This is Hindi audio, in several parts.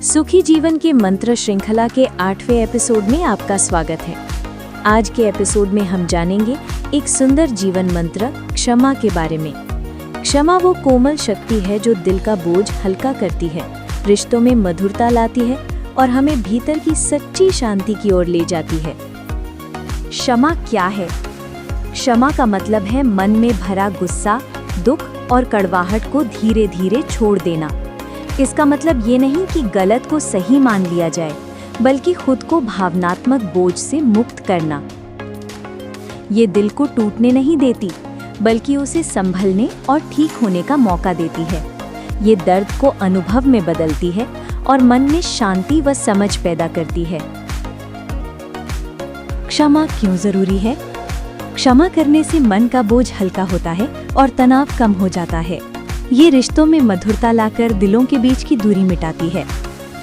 सुखी जीवन के मंत्र श्रृंखला के 8वें एपिसोड में आपका स्वागत है। आज के एपिसोड में हम जानेंगे एक सुंदर जीवन मंत्र क्षमा के बारे में। क्षमा वो कोमल शक्ति है जो दिल का बोझ हल्का करती है, रिश्तों में मधुरता लाती है और हमें भीतर की सच्ची शांति की ओर ले जाती है। क्षमा क्या है? क्षमा का मतलब है मन में भरा गुस्सा, दुख और कड़वाहट को धीरे धीरे छोड़ देना। इसका मतलब ये नहीं कि गलत को सही मान लिया जाए, बल्कि खुद को भावनात्मक बोझ से मुक्त करना। ये दिल को टूटने नहीं देती, बल्कि उसे संभलने और ठीक होने का मौका देती है। ये दर्द को अनुभव में बदलती है और मन में शांति व समझ पैदा करती है। क्षमा क्यों जरूरी है? क्षमा करने से मन का बोझ हल्का होता है और तनाव कम हो जाता है। ये रिश्तों में मधुरता लाकर दिलों के बीच की दूरी मिटाती है।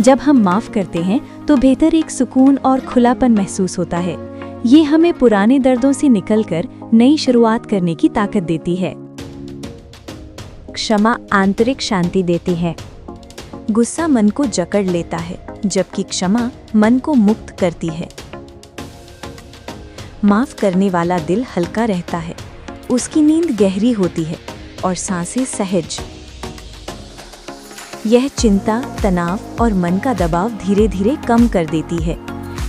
जब हम माफ करते हैं तो भीतर एक सुकून और खुलापन महसूस होता है। ये हमें पुराने दर्दों से निकलकर नई शुरुआत करने की ताकत देती है। क्षमा आंतरिक शांति देती है। गुस्सा मन को जकड़ लेता है, जबकि क्षमा मन को मुक्त करती है। माफ करने वाला दिल हल्का रहता है, उसकी नींद गहरी होती है और सांसें सहज। यह चिंता, तनाव और मन का दबाव धीरे धीरे कम कर देती है।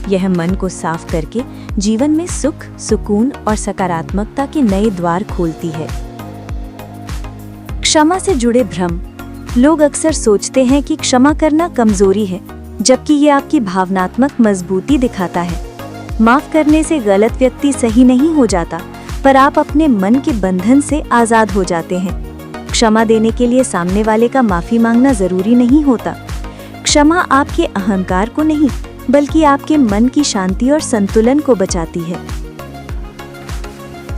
यह मन को साफ करके जीवन में सुख, सुकून और सकारात्मकता के नए द्वार खोलती है। क्षमा से जुड़े भ्रम। लोग अक्सर सोचते हैं कि क्षमा करना कमजोरी है, जबकि ये आपकी भावनात्मक मजबूती दिखाता है। माफ करने से गलत व्यक्ति सही नहीं हो जाता, पर आप अपने मन के बंधन से आजाद हो जाते हैं। क्षमा देने के लिए सामने वाले का माफी मांगना जरूरी नहीं होता। क्षमा आपके अहंकार को नहीं, बल्कि आपके मन की शांति और संतुलन को बचाती है।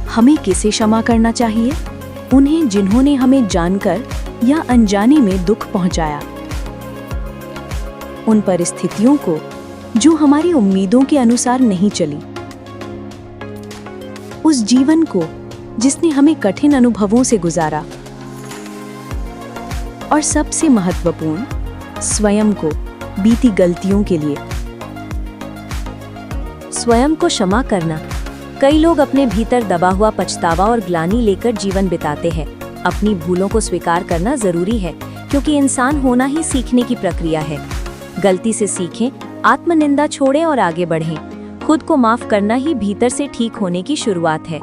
हमें किसे क्षमा करना चाहिए? उन्हें जिन्होंने हमें जानकर या अनजाने में दुख पहुंचाया। उन परिस्थितियों को जो हमारी उम्मीदों के अनुसार नहीं चली। उस जीवन को जिसने हमें कठिन अनुभवों से गुजारा। और सबसे महत्वपूर्ण, स्वयं को बीती गलतियों के लिए। स्वयं को क्षमा करना। कई लोग अपने भीतर दबा हुआ पछतावा और ग्लानि लेकर जीवन बिताते हैं। अपनी भूलों को स्वीकार करना जरूरी है, क्योंकि इंसान होना ही सीखने की प्रक्रिया है। गलती से सीखें, आत्मनिंदा छोड़ें और आगे बढ़ें। खुद को माफ करना ही भीतर से ठीक होने की शुरुआत है।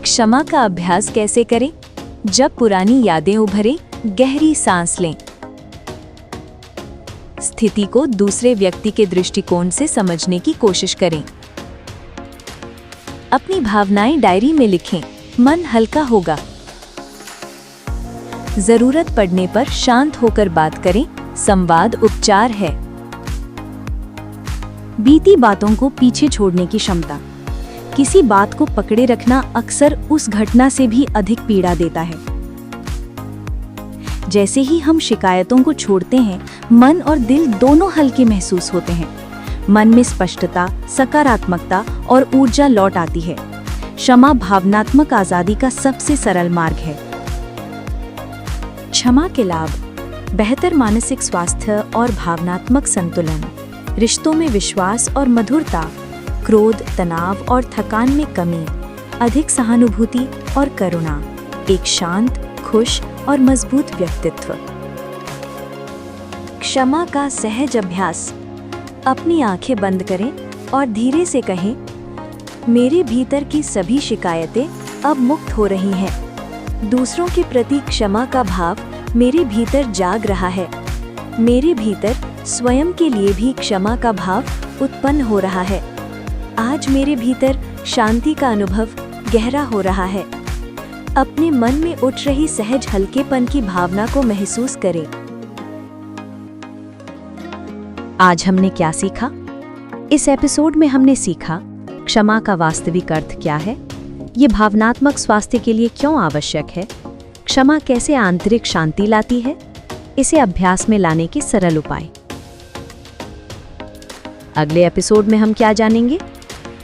क्षमा का अभ्यास कैसे करें? जब पुरानी यादें उभरें, गहरी सांस लें। स्थिति को दूसरे व्यक्ति के दृष्टिकोण से समझने की कोशिश करें। अपनी भावनाएं डायरी में लिखें, मन हल्का होगा। जरूरत पड़ने पर शांत होकर बात करें, संवाद उपचार है। बीती बातों को पीछे छोड़ने की क्षमता। किसी बात को पकड़े रखना अक्सर उस घटना से भी अधिक पीड़ा देता है। जैसे ही हम शिकायतों को छोड़ते हैं, मन और दिल दोनों हल्के महसूस होते हैं। मन में स्पष्टता, सकारात्मकता और ऊर्जा लौट आती है। क्षमा भावनात्मक आजादी का सबसे सरल मार्ग है। क्षमा के लाभ: बेहतर मानसिक स्वास्थ्य और भावनात्मक संतुलन, रिश्तों में विश्वास और मधुरता, क्रोध, तनाव और थकान में कमी, अधिक सहानुभूति और करुणा, एक शांत, खुश और मजबूत व्यक्तित्व। क्षमा का सहज अभ्यास। अपनी आंखें बंद करें और धीरे से कहें, मेरे भीतर की सभी शिकायतें अब मुक्त हो रही हैं। दूसरों के प्रति क्षमा का भाव मेरे भीतर जाग रहा है। मेरे भीतर स्वयं के लिए भी क्षमा का भाव उत्पन्न हो रहा है। आज मेरे भीतर शांति का अनुभव गहरा हो रहा है। अपने मन में उठ रही सहज हल्केपन की भावना को महसूस करें। आज हमने क्या सीखा? इस एपिसोड में हमने सीखा क्षमा का वास्तविक अर्थ क्या है, ये भावनात्मक स्वास्थ्य के लिए क्यों आवश्यक है, क्षमा कैसे आंतरिक शांति लाती है, इसे अभ्यास में लाने के सरल उपाय। अगले एपिसोड में हम क्या जानेंगे?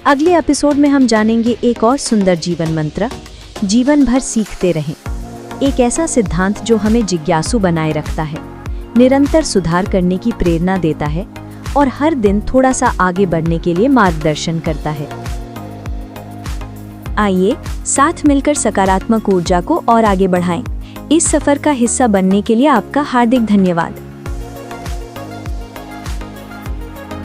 अगले एपिसोड में हम जानेंगे एक और सुंदर जीवन मंत्र, जीवन भर सीखते रहें। एक ऐसा सिद्धांत जो हमें जिज्ञासु बनाए रखता है। निरंतर सुधार करने की प्रेरणा देता है और हर दिन थोड़ा सा आगे बढ़ने के लिए मार्गदर्शन करता है। आइए साथ मिलकर सकारात्मक ऊर्जा को और आगे बढ़ाएं। इस सफर का हिस्सा बनने के लिए आपका हार्दिक धन्यवाद।